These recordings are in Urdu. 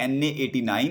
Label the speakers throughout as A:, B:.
A: NA89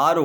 A: RO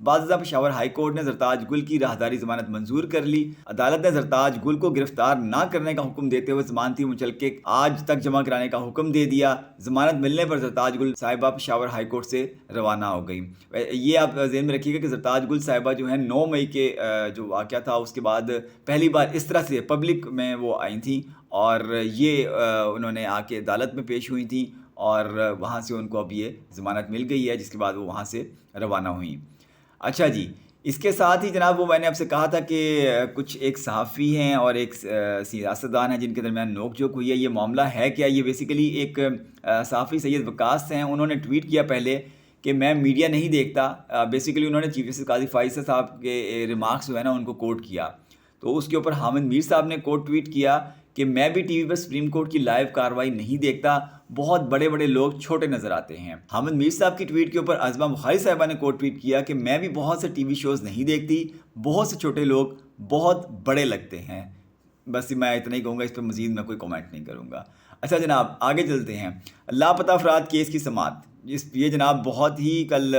A: بعض پشاور ہائی کورٹ نے زرتاج گل کی راہداری ضمانت منظور کر لی۔ عدالت نے زرتاج گل کو گرفتار نہ کرنے کا حکم دیتے ہوئے ضمانتی مچلقے آج تک جمع کرانے کا حکم دے دیا۔ ضمانت ملنے پر زرتاج گل صاحبہ پشاور ہائی کورٹ سے روانہ ہو گئی۔ یہ آپ ذہن میں رکھیے گا کہ زرتاج گل صاحبہ جو ہے 9 مئی کے جو واقعہ تھا اس کے بعد پہلی بار اس طرح سے پبلک میں وہ آئی تھیں اور یہ انہوں نے آ کے عدالت میں پیش ہوئی تھیں اور وہاں سے ان کو اب یہ ضمانت مل گئی ہے، جس کے بعد وہ وہاں سے روانہ ہوئیں۔ اچھا جی، اس کے ساتھ ہی جناب وہ میں نے آپ سے کہا تھا کہ کچھ ایک صحافی ہیں اور ایک سیاستدان ہیں جن کے درمیان نوک جھوک ہوئی ہے۔ یہ معاملہ ہے کیا؟ یہ بیسیکلی ایک صحافی سید وقاص ہیں، انہوں نے ٹویٹ کیا پہلے کہ میں میڈیا نہیں دیکھتا۔ بیسیکلی انہوں نے چیف جسٹس قاضی فائز صاحب کے ریمارکس جو ہے نا ان کو کوٹ کیا، تو اس کے اوپر حامد میر صاحب نے کوٹ ٹویٹ کیا کہ میں بھی ٹی وی پر سپریم کورٹ کی لائیو کارروائی نہیں دیکھتا، بہت بڑے بڑے لوگ چھوٹے نظر آتے ہیں۔ حامد میر صاحب کی ٹویٹ کے اوپر عظمہ بخاری صاحبہ نے کوٹ ٹویٹ کیا کہ میں بھی بہت سے ٹی وی شوز نہیں دیکھتی، بہت سے چھوٹے لوگ بہت بڑے لگتے ہیں۔ بس میں اتنا ہی کہوں گا، اس پہ مزید میں کوئی کامنٹ نہیں کروں گا۔ اچھا جناب آگے چلتے ہیں۔ لاپتہ افراد کیس کی سماعت، یہ جناب بہت ہی کل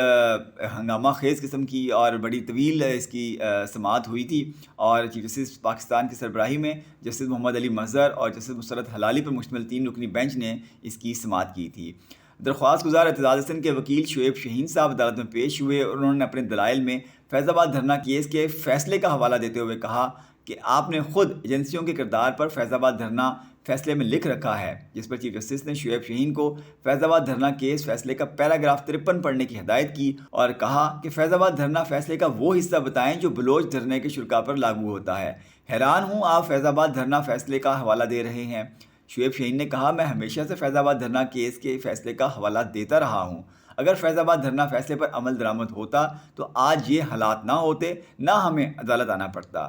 A: ہنگامہ خیز قسم کی اور بڑی طویل اس کی سماعت ہوئی تھی، اور چیف جسٹس پاکستان کی سربراہی میں جسٹس محمد علی مظہر اور جسٹس مسرت حلالی پر مشتمل 3 رکنی بینچ نے اس کی سماعت کی تھی۔ درخواست گزار اعتزاز حسن کے وکیل شعیب شاہین صاحب عدالت میں پیش ہوئے اور انہوں نے اپنے دلائل میں فیض آباد دھرنا کیس کے فیصلے کا حوالہ دیتے ہوئے کہا کہ آپ نے خود ایجنسیوں کے کردار پر فیض آباد دھرنا فیصلے میں لکھ رکھا ہے، جس پر چیف جسٹس نے شعیب شاہین کو فیض آباد دھرنا کیس فیصلے کا پیراگراف 53 پڑھنے کی ہدایت کی اور کہا کہ فیض آباد دھرنا فیصلے کا وہ حصہ بتائیں جو بلوچ دھرنے کے شرکاء پر لاگو ہوتا ہے۔ حیران ہوں آپ فیض آباد دھرنا فیصلے کا حوالہ دے رہے ہیں۔ شعیب شاہین نے کہا میں ہمیشہ سے فیض آباد دھرنا کیس کے فیصلے کا حوالہ دیتا رہا ہوں۔ اگر فیض آباد دھرنا فیصلے پر عمل درآمد ہوتا تو آج یہ حالات نہ ہوتے، نہ ہمیں عدالت آنا پڑتا۔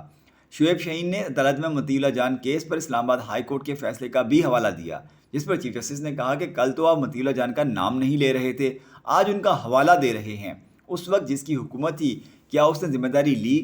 A: شعیب شاہین نے عدالت میں مطیع اللہ جان کیس پر اسلام آباد ہائی کورٹ کے فیصلے کا بھی حوالہ دیا، جس پر چیف جسٹس نے کہا کہ کل تو آپ مطیع اللہ جان کا نام نہیں لے رہے تھے، آج ان کا حوالہ دے رہے ہیں۔ اس وقت جس کی حکومت تھی کیا اس نے ذمہ داری لی؟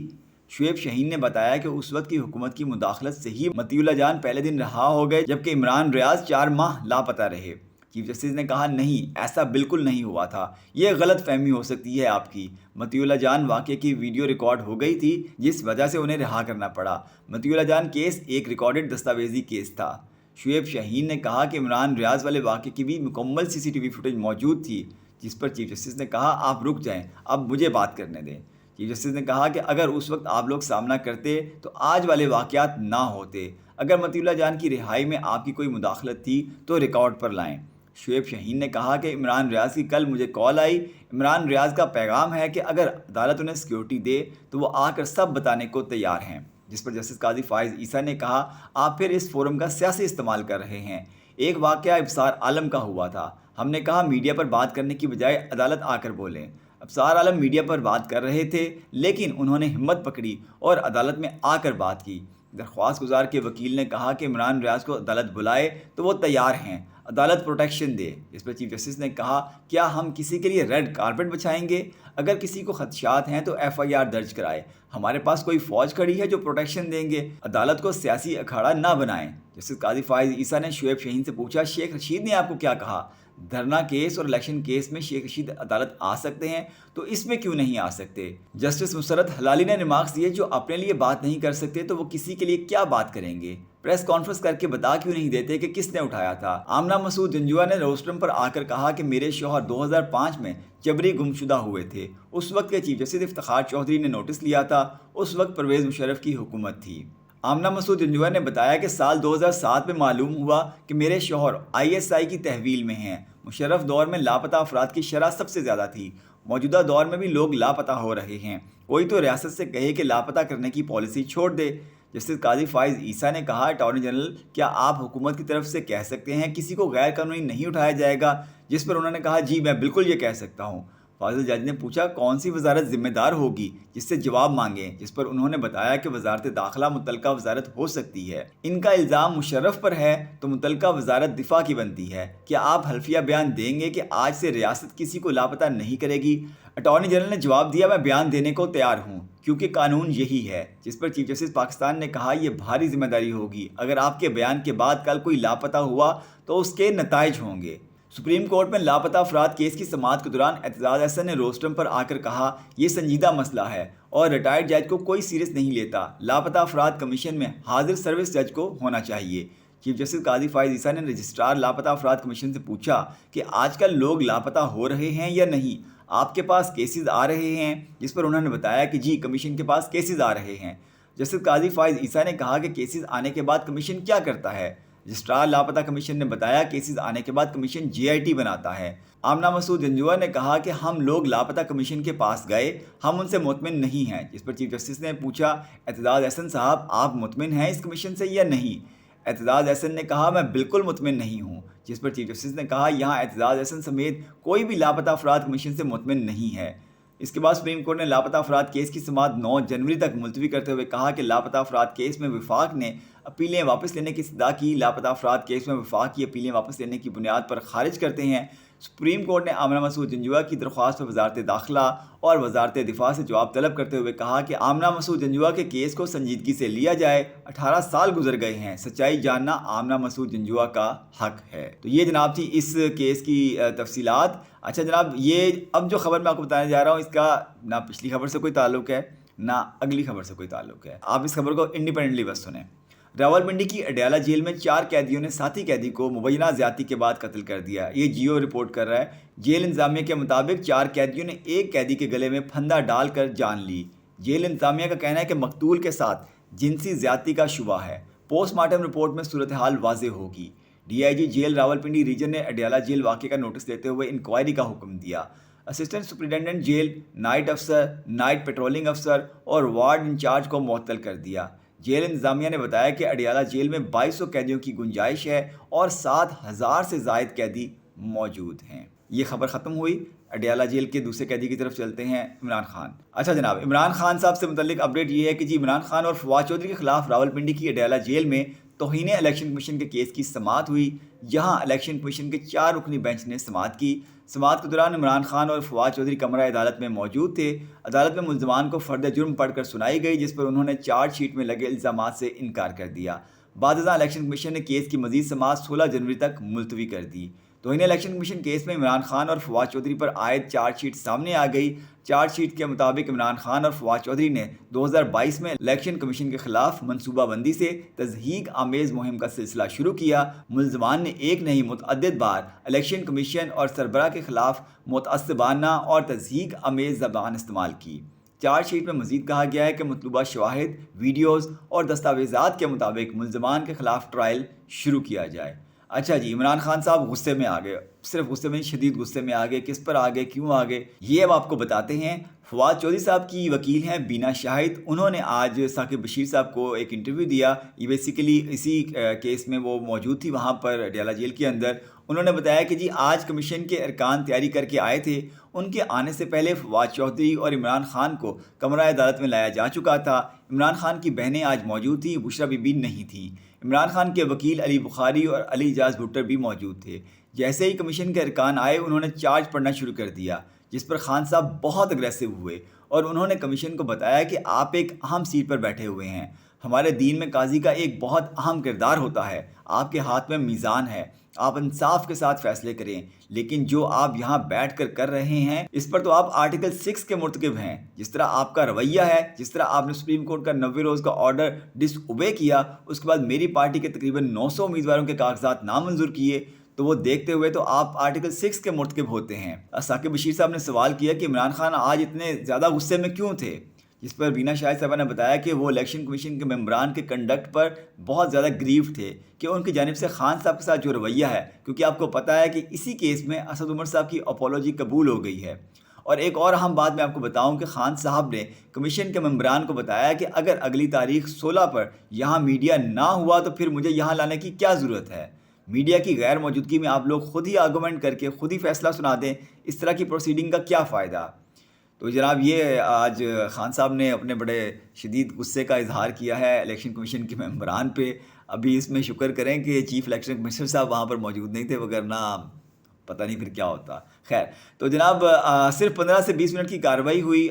A: شعیب شاہین نے بتایا کہ اس وقت کی حکومت کی مداخلت سے ہی مطیع اللہ جان پہلے دن رہا ہو گئے، جبکہ عمران ریاض 4 ماہ لاپتہ رہے۔ چیف جسٹس نے کہا نہیں، ایسا بالکل نہیں ہوا تھا، یہ غلط فہمی ہو سکتی ہے آپ کی۔ مطیع اللہ جان واقعے کی ویڈیو ریکارڈ ہو گئی تھی جس وجہ سے انہیں رہا کرنا پڑا۔ مطیع اللہ جان کیس ایک ریکارڈڈ دستاویزی کیس تھا۔ شعیب شاہین نے کہا کہ عمران ریاض والے واقعے کی بھی مکمل CCTV فوٹیج موجود تھی، جس پر چیف جسٹس نے کہا آپ رک جائیں، اب مجھے بات کرنے دیں۔ چیف جسٹس نے کہا کہ اگر اس وقت آپ لوگ سامنا کرتے تو آج والے واقعات نہ ہوتے۔ اگر مطیع اللہ جان کی رہائی میں آپ کی کوئی مداخلت تھی تو ریکارڈ پر لائیں۔ شعیب شاہین نے کہا کہ عمران ریاض کی کل مجھے کال آئی، عمران ریاض کا پیغام ہے کہ اگر عدالت انہیں سیکیورٹی دے تو وہ آ کر سب بتانے کو تیار ہیں، جس پر جسٹس قاضی فائز عیسیٰ نے کہا آپ پھر اس فورم کا سیاسی استعمال کر رہے ہیں۔ ایک واقعہ ابصار عالم کا ہوا تھا، ہم نے کہا میڈیا پر بات کرنے کی بجائے عدالت آ کر بولیں۔ ابصار عالم میڈیا پر بات کر رہے تھے لیکن انہوں نے ہمت پکڑی اور عدالت میں آ کر بات کی۔ درخواست گزار کے وکیل نے کہا کہ عمران ریاض کو عدالت بلائے تو وہ تیار ہیں، عدالت پروٹیکشن دے۔ اس پر چیف جسٹس نے کہا کیا ہم کسی کے لیے ریڈ کارپٹ بچھائیں گے؟ اگر کسی کو خدشات ہیں تو FIR درج کرائے، ہمارے پاس کوئی فوج کھڑی ہے جو پروٹیکشن دیں گے، عدالت کو سیاسی اکھاڑا نہ بنائیں۔ جسٹس قاضی فائز عیسیٰ نے شعیب شاہین سے پوچھا شیخ رشید نے آپ کو کیا کہا؟ دھرنا کیس اور الیکشن کیس میں شیخ رشید عدالت آ سکتے ہیں تو اس میں کیوں نہیں آ سکتے؟ جسٹس مسرت حلالی نے ریمارکس دیے جو اپنے لیے بات نہیں کر سکتے تو وہ کسی کے لیے کیا بات کریں گے؟ پریس کانفرنس کر کے بتا کیوں نہیں دیتے کہ کس نے اٹھایا تھا؟ آمنہ مسعود جنجوعہ نے روسٹرم پر آ کر کہا کہ میرے شوہر 2005 میں جبری گمشدہ ہوئے تھے، اس وقت کے چیف جسٹس افتخار چودھری نے نوٹس لیا تھا، اس وقت پرویز مشرف کی حکومت تھی۔ آمنہ مسعود جنجوعہ نے بتایا کہ سال 2007 میں معلوم ہوا کہ میرے شوہر ISI کی تحویل میں ہیں۔ مشرف دور میں لاپتہ افراد کی شرح سب سے زیادہ تھی، موجودہ دور میں بھی لوگ لاپتہ ہو رہے ہیں، کوئی تو ریاست سے کہے کہ لاپتہ کرنے کی پالیسی چھوڑ دے۔ جسٹس قاضی فائز عیسیٰ نے کہا اٹارنی جنرل کیا آپ حکومت کی طرف سے کہہ سکتے ہیں کسی کو غیر قانونی نہیں اٹھایا جائے گا؟ جس پر انہوں نے کہا جی میں بالکل یہ کہہ سکتا ہوں۔ فاضل جج نے پوچھا کون سی وزارت ذمہ دار ہوگی، جس سے جواب مانگیں، جس پر انہوں نے بتایا کہ وزارت داخلہ متعلقہ وزارت ہو سکتی ہے۔ ان کا الزام مشرف پر ہے تو متعلقہ وزارت دفاع کی بنتی ہے۔ کیا آپ حلفیہ بیان دیں گے کہ آج سے ریاست کسی کو لاپتہ نہیں کرے گی؟ اٹارنی جنرل نے جواب دیا میں بیان دینے کو تیار ہوں کیونکہ قانون یہی ہے، جس پر چیف جسٹس پاکستان نے کہا یہ بھاری ذمہ داری ہوگی، اگر آپ کے بیان کے بعد کل کوئی لاپتہ ہوا تو اس کے نتائج ہوں گے۔ سپریم کورٹ میں لاپتہ افراد کیس کی سماعت کے دوران اعتزاز احسن نے روسٹرم پر آ کر کہا یہ سنجیدہ مسئلہ ہے اور ریٹائرڈ جج کو کوئی سیریس نہیں لیتا. لاپتہ افراد کمیشن میں حاضر سروس جج کو ہونا چاہیے. چیف جسٹس قاضی فائز عیسیٰ نے رجسٹرار لاپتہ افراد کمیشن سے پوچھا کہ آج کل لوگ لاپتہ ہو رہے ہیں یا نہیں, آپ کے پاس کیسز آ رہے ہیں؟ جس پر انہوں نے بتایا کہ جی کمیشن کے پاس کیسز آ رہے ہیں. جسٹس قاضی فائز عیسیٰ نے کہا کہ کیسز آنے کے بعد کمیشن کیا کرتا ہے؟ رجسٹرار لاپتہ کمیشن نے بتایا کیسز آنے کے بعد کمیشن GIT بناتا ہے. آمنہ مسعود جنجوعہ نے کہا کہ ہم لوگ لاپتہ کمیشن کے پاس گئے, ہم ان سے مطمئن نہیں ہیں. جس پر چیف جسٹس نے پوچھا اعتزاز احسن صاحب آپ مطمئن ہیں اس کمیشن سے یا نہیں؟ اعتزاز احسن نے کہا میں بالکل مطمئن نہیں ہوں. جس پر چیف جسٹس نے کہا یہاں اعتزاز احسن سمیت کوئی بھی لاپتہ افراد کمیشن سے مطمئن نہیں ہے. اس کے بعد سپریم کورٹ نے لاپتہ افراد کیس کی سماعت 9 جنوری تک ملتوی کرتے ہوئے کہا کہ لاپتہ افراد کیس میں وفاق نے اپیلیں واپس لینے کی استدعا کی. لاپتہ افراد کیس میں وفاق کی اپیلیں واپس لینے کی بنیاد پر خارج کرتے ہیں. سپریم کورٹ نے آمنہ مسعود جنجوعہ کی درخواست پر وزارت داخلہ اور وزارت دفاع سے جواب طلب کرتے ہوئے کہا کہ آمنہ مسعود جنجوعہ کے کیس کو سنجیدگی سے لیا جائے. 18 سال گزر گئے ہیں, سچائی جاننا آمنہ مسعود جنجوعہ کا حق ہے. تو یہ جناب تھی اس کیس کی تفصیلات. اچھا جناب, یہ اب جو خبر میں آپ کو بتانے جا رہا ہوں اس کا نہ پچھلی خبر سے کوئی تعلق ہے نہ اگلی خبر سے کوئی تعلق ہے. آپ اس خبر کو انڈیپینڈنٹلی بس سنیں. راولپنڈی کی اڈیالہ جیل میں 4 قیدیوں نے ساتھی قیدی کو مبینہ زیادتی کے بعد قتل کر دیا. یہ جیو رپورٹ کر رہا ہے. جیل انتظامیہ کے مطابق 4 قیدیوں نے ایک قیدی کے گلے میں پھندا ڈال کر جان لی. جیل انتظامیہ کا کہنا ہے کہ مقتول کے ساتھ جنسی زیادتی کا شبہ ہے. پوسٹ مارٹم رپورٹ میں صورتحال واضح ہوگی. DIG جیل راولپنڈی ریجن نے اڈیالہ جیل واقعے کا نوٹس لیتے ہوئے انکوائری کا حکم دیا. اسسٹنٹ سپرنٹینڈنٹ جیل, نائٹ افسر, نائٹ پیٹرولنگ افسر اور وارڈ انچارج کو معطل کر دیا. جیل انتظامیہ نے بتایا کہ اڈیالہ جیل میں 2200 قیدیوں کی گنجائش ہے اور 7000 سے زائد قیدی موجود ہیں. یہ خبر ختم ہوئی. اڈیالہ جیل کے دوسرے قیدی کی طرف چلتے ہیں, عمران خان. اچھا جناب, عمران خان صاحب سے متعلق اپڈیٹ یہ ہے کہ جی عمران خان اور فواد چودھری کے خلاف راولپنڈی کی اڈیالہ جیل میں توہین الیکشن کمیشن کے کیس کی سماعت ہوئی. یہاں الیکشن کمیشن کے 4 رکنی بینچ نے سماعت کی. سماعت کے دوران عمران خان اور فواد چودھری کمرہ عدالت میں موجود تھے. عدالت میں ملزمان کو فرد جرم پڑھ کر سنائی گئی, جس پر انہوں نے چارج شیٹ میں لگے الزامات سے انکار کر دیا. بعد ازاں الیکشن کمیشن نے کیس کی مزید سماعت 16 جنوری تک ملتوی کر دی. توہین الیکشن کمیشن کیس میں عمران خان اور فواد چودھری پر عائد چارج شیٹ سامنے آ گئی. چارج شیٹ کے مطابق عمران خان اور فواد چودھری نے 2022 میں الیکشن کمیشن کے خلاف منصوبہ بندی سے تضحیک آمیز مہم کا سلسلہ شروع کیا. ملزمان نے ایک نہیں متعدد بار الیکشن کمیشن اور سربراہ کے خلاف متعصبانہ اور تضحیک آمیز زبان استعمال کی. چارج شیٹ میں مزید کہا گیا ہے کہ مطلوبہ شواہد, ویڈیوز اور دستاویزات کے مطابق ملزمان کے خلاف ٹرائل شروع کیا جائے. اچھا جی, عمران خان صاحب غصے میں آ گئے, صرف غصے میں, شدید غصے میں آ گئے. کس پر آ گئے, کیوں آ گئے, یہ اب آپ کو بتاتے ہیں. فواد چودھری صاحب کی وکیل ہیں بینا شاہد, انہوں نے آج ثاقب بشیر صاحب کو ایک انٹرویو دیا. یہ بیسیکلی اسی کیس میں وہ موجود تھی وہاں پر اڈیالہ جیل کے اندر. انہوں نے بتایا کہ جی آج کمیشن کے ارکان تیاری کر کے آئے تھے. ان کے آنے سے پہلے فواد چودھری اور عمران خان کو کمرہ عدالت میں لایا جا چکا تھا. عمران خان کی بہنیں آج موجود تھیں, بشرا بی بی نہیں تھیں. عمران خان کے وکیل علی بخاری اور علی اعجاز بھٹر بھی موجود تھے. جیسے ہی کمیشن کے ارکان آئے انہوں نے چارج پڑھنا شروع کر دیا, جس پر خان صاحب بہت اگریسو ہوئے اور انہوں نے کمیشن کو بتایا کہ آپ ایک اہم سیٹ پر بیٹھے ہوئے ہیں. ہمارے دین میں قاضی کا ایک بہت اہم کردار ہوتا ہے. آپ کے ہاتھ میں میزان ہے, آپ انصاف کے ساتھ فیصلے کریں, لیکن جو آپ یہاں بیٹھ کر رہے ہیں اس پر تو آپ آرٹیکل 6 کے مرتکب ہیں. جس طرح آپ کا رویہ ہے, جس طرح آپ نے سپریم کورٹ کا 90 روز کا آرڈر ڈس اوبے کیا, اس کے بعد میری پارٹی کے تقریباً 900 امیدواروں کے کاغذات نامنظور کیے, تو وہ دیکھتے ہوئے تو آپ آرٹیکل 6 کے مرتکب ہوتے ہیں. ثاقب بشیر صاحب نے سوال کیا کہ عمران خان آج اتنے زیادہ غصے میں کیوں تھے, جس پر بینا شاہد صاحبہ نے بتایا کہ وہ الیکشن کمیشن کے ممبران کے کنڈکٹ پر بہت زیادہ گریو تھے کہ ان کی جانب سے خان صاحب کے ساتھ جو رویہ ہے, کیونکہ آپ کو پتہ ہے کہ اسی کیس میں اسد عمر صاحب کی اپولوجی قبول ہو گئی ہے. اور ایک اور اہم بات میں آپ کو بتاؤں کہ خان صاحب نے کمیشن کے ممبران کو بتایا کہ اگر اگلی تاریخ 16 پر یہاں میڈیا نہ ہوا تو پھر مجھے یہاں لانے کی کیا ضرورت ہے. میڈیا کی غیر موجودگی میں آپ لوگ خود ہی آرگومنٹ کر کے خود ہی فیصلہ سنا دیں, اس طرح کی پروسیڈنگ کا کیا فائدہ. تو جناب یہ آج خان صاحب نے اپنے بڑے شدید غصے کا اظہار کیا ہے الیکشن کمیشن کے ممبران پہ. ابھی اس میں شکر کریں کہ چیف الیکشن کمشنر صاحب وہاں پر موجود نہیں تھے, وگرنہ پتہ نہیں پھر کیا ہوتا. خیر تو جناب صرف 15 سے 20 منٹ کی کارروائی ہوئی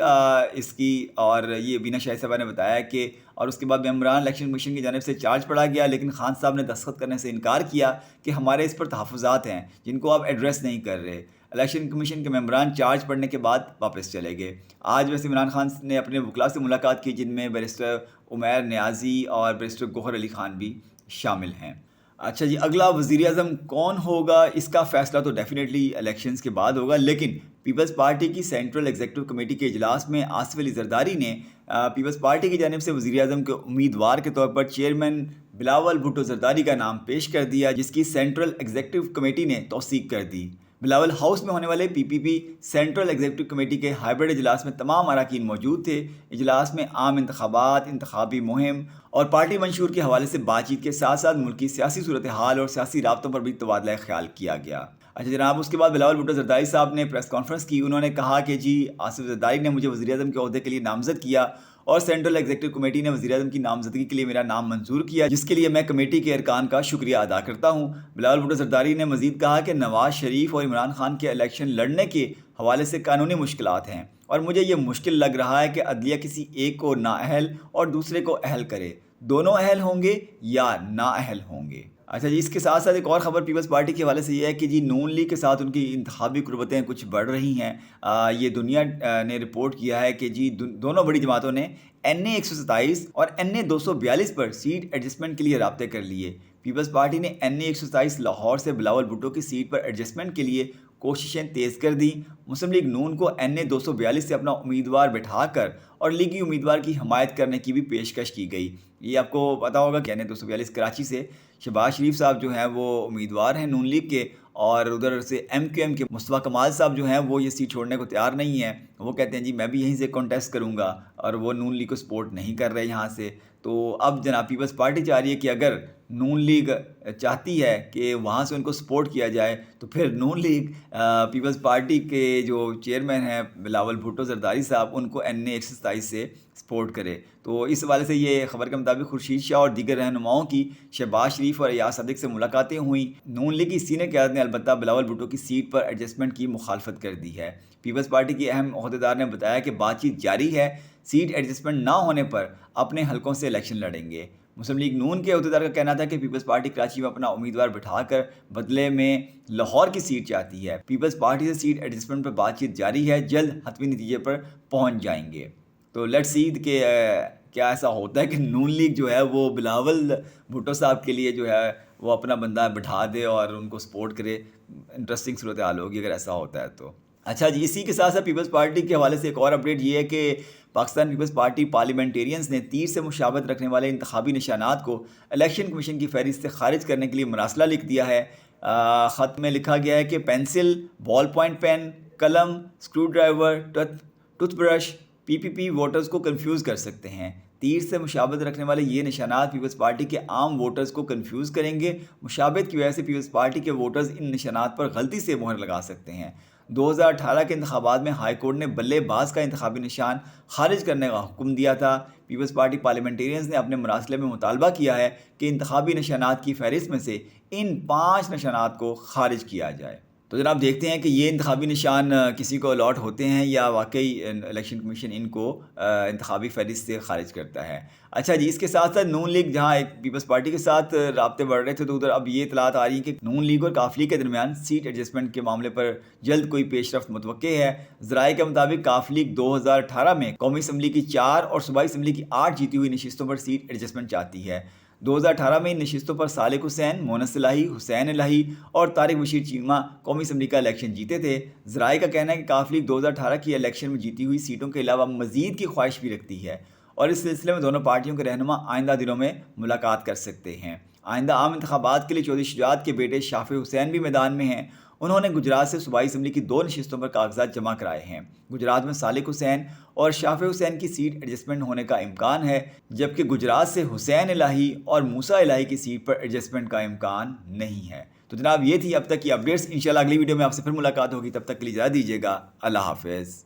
A: اس کی, اور یہ بینا شاہد صاحبہ نے بتایا کہ اور اس کے بعد ممبران الیکشن کمیشن کی جانب سے چارج پڑا گیا, لیکن خان صاحب نے دستخط کرنے سے انکار کیا کہ ہمارے اس پر تحفظات ہیں جن کو آپ ایڈریس نہیں کر رہے. الیکشن کمیشن کے ممبران چارج پڑھنے کے بعد واپس چلے گئے. آج ویسے عمران خان نے اپنے وکلاء سے ملاقات کی, جن میں بیرسٹر عمیر نیازی اور بیرسٹر گوہر علی خان بھی شامل ہیں. اچھا جی, اگلا وزیر اعظم کون ہوگا اس کا فیصلہ تو ڈیفینیٹلی الیکشنز کے بعد ہوگا, لیکن پیپلز پارٹی کی سینٹرل ایگزیکٹو کمیٹی کے اجلاس میں آصف علی زرداری نے پیپلز پارٹی کی جانب سے وزیر اعظم کے امیدوار کے طور پر چیئرمین بلاول بھٹو زرداری کا نام پیش کر دیا, جس کی سینٹرل ایگزیکٹو کمیٹی نے توثیق کر دی. بلاول ہاؤس میں ہونے والے پی پی پی سینٹرل ایگزیکٹو کمیٹی کے ہائبرڈ اجلاس میں تمام اراکین موجود تھے. اجلاس میں عام انتخابات, انتخابی مہم اور پارٹی منشور کے حوالے سے بات چیت کے ساتھ ساتھ ملکی سیاسی صورتحال اور سیاسی رابطوں پر بھی تبادلہ خیال کیا گیا. اچھا جناب, اس کے بعد بلاول بھٹو زرداری صاحب نے پریس کانفرنس کی. انہوں نے کہا کہ جی آصف زرداری نے مجھے وزیر اعظم کے عہدے کے لیے نامزد کیا اور سینٹرل ایگزیکٹو کمیٹی نے وزیر اعظم کی نامزدگی کے لیے میرا نام منظور کیا, جس کے لیے میں کمیٹی کے ارکان کا شکریہ ادا کرتا ہوں. بلاول بھٹو زرداری نے مزید کہا کہ نواز شریف اور عمران خان کے الیکشن لڑنے کے حوالے سے قانونی مشکلات ہیں اور مجھے یہ مشکل لگ رہا ہے کہ عدلیہ کسی ایک کو نااہل اور دوسرے کو اہل کرے. دونوں اہل ہوں گے یا نااہل ہوں گے. اچھا جی, اس کے ساتھ ساتھ ایک اور خبر پیپلز پارٹی کے حوالے سے یہ ہے کہ جی نون لیگ کے ساتھ ان کی انتخابی قربتیں کچھ بڑھ رہی ہیں. یہ دنیا نے رپورٹ کیا ہے کہ جی دونوں بڑی جماعتوں نے NA 127 اور NA 242 پر سیٹ ایڈجسٹمنٹ کے لیے رابطے کر لیے. پیپلز پارٹی نے NA 127 لاہور سے بلاول بھٹو کی سیٹ پر ایڈجسٹمنٹ کے لیے کوششیں تیز کر دیں. مسلم لیگ نون کو NA 242 سے اپنا امیدوار بٹھا کر اور لیگی امیدوار کی حمایت کرنے کی بھی پیشکش کی گئی. یہ آپ کو پتا ہوگا کہ NA 242 کراچی سے شہباز شریف صاحب جو ہیں وہ امیدوار ہیں نون لیگ کے, اور ادھر سے MQM کے مصطفیٰ کمال صاحب جو ہیں وہ یہ سیٹ چھوڑنے کو تیار نہیں ہیں. وہ کہتے ہیں جی میں بھی یہیں سے کانٹیسٹ کروں گا, اور وہ نون لیگ کو سپورٹ نہیں کر رہے یہاں سے. تو اب جناب پیپلز پارٹی چاہ رہی ہے کہ اگر نون لیگ چاہتی ہے کہ وہاں سے ان کو سپورٹ کیا جائے تو پھر نون لیگ پیپلز پارٹی کے جو چیئرمین ہیں بلاول بھٹو زرداری صاحب ان کو NA 127 سے سپورٹ کرے. تو اس حوالے سے یہ خبر کے مطابق خورشید شاہ اور دیگر رہنماؤں کی شہباز شریف اور ایاز صدیق سے ملاقاتیں ہوئیں. نون لیگ کی سینئر قیادت نے البتہ بلاول بھٹو کی سیٹ پر ایڈجسٹمنٹ کی مخالفت کر دی ہے. پیپلز پارٹی کے اہم عہدیدار نے بتایا کہ بات چیت جاری ہے, سیٹ ایڈجسٹمنٹ نہ ہونے پر اپنے حلقوں سے الیکشن لڑیں گے. مسلم لیگ نون کے عہدیدار کا کہنا تھا کہ پیپلز پارٹی کراچی میں اپنا امیدوار بٹھا کر بدلے میں لاہور کی سیٹ چاہتی ہے. پیپلز پارٹی سے سیٹ ایڈجسٹمنٹ پر بات چیت جاری ہے, جلد حتمی نتیجے پر پہنچ جائیں گے. تو لیٹس سی کہ کیا ایسا ہوتا ہے کہ نون لیگ جو ہے وہ بلاول بھٹو صاحب کے لیے جو ہے وہ اپنا بندہ بٹھا دے اور ان کو سپورٹ کرے. انٹرسٹنگ صورتحال ہوگی اگر ایسا ہوتا ہے تو. اچھا جی, اسی کے ساتھ ساتھ پیپلز پارٹی کے حوالے سے ایک اور اپڈیٹ یہ ہے کہ پاکستان پیپلز پارٹی پارلیمنٹیرینز نے تیر سے مشابہت رکھنے والے انتخابی نشانات کو الیکشن کمیشن کی فہرست سے خارج کرنے کے لیے مراسلہ لکھ دیا ہے. خط میں لکھا گیا ہے کہ پینسل, بال پوائنٹ پین, قلم, screwdriver, toothbrush PPP voters کو کنفیوز کر سکتے ہیں. تیر سے مشابہت رکھنے والے یہ نشانات پیپلز پارٹی کے عام ووٹرز کو کنفیوز کریں گے. مشابہت کی وجہ سے پیپلز پارٹی کے ووٹرز ان نشانات پر غلطی سے مہر لگا سکتے ہیں. 2018 کے انتخابات میں ہائی کورٹ نے بلے باز کا انتخابی نشان خارج کرنے کا حکم دیا تھا. پیپلز پارٹی پارلیمنٹیرینز نے اپنے مراسلے میں مطالبہ کیا ہے کہ انتخابی نشانات کی فہرست میں سے ان 5 نشانات کو خارج کیا جائے. تو جناب دیکھتے ہیں کہ یہ انتخابی نشان کسی کو الاٹ ہوتے ہیں یا واقعی الیکشن کمیشن ان کو انتخابی فہرست سے خارج کرتا ہے. اچھا جی, اس کے ساتھ ساتھ نون لیگ جہاں ایک پیپلز پارٹی کے ساتھ رابطے بڑھ رہے تھے تو ادھر اب یہ اطلاعات آ رہی ہیں کہ نون لیگ اور کاف لیگ کے درمیان سیٹ ایڈجسٹمنٹ کے معاملے پر جلد کوئی پیش رفت متوقع ہے. ذرائع کے مطابق کاف لیگ 2018 میں قومی اسمبلی کی 4 اور صوبائی اسمبلی کی 8 جیتی ہوئی نشستوں پر سیٹ ایڈجسٹمنٹ چاہتی ہے. 2018 میں ان نشستوں پر سالک حسین, مونس الہی, حسین الہی اور طارق بشیر چیمہ قومی اسمبلی کا الیکشن جیتے تھے. ذرائع کا کہنا ہے کہ کاف لیگ 2018 کی الیکشن میں جیتی ہوئی سیٹوں کے علاوہ مزید کی خواہش بھی رکھتی ہے اور اس سلسلے میں دونوں پارٹیوں کے رہنما آئندہ دنوں میں ملاقات کر سکتے ہیں. آئندہ عام انتخابات کے لیے چودھری شجاعت کے بیٹے شافع حسین بھی میدان میں ہیں. انہوں نے گجرات سے صوبائی اسمبلی کی 2 نشستوں پر کاغذات جمع کرائے ہیں. گجرات میں سالک حسین اور شافع حسین کی سیٹ ایڈجسٹمنٹ ہونے کا امکان ہے, جبکہ گجرات سے حسین الہی اور موسیٰ الہی کی سیٹ پر ایڈجسٹمنٹ کا امکان نہیں ہے. تو جناب یہ تھی اب تک کی اپڈیٹس. انشاءاللہ اگلی ویڈیو میں آپ سے پھر ملاقات ہوگی. تب تک کے لیے اجازت دیجیے گا. اللہ حافظ.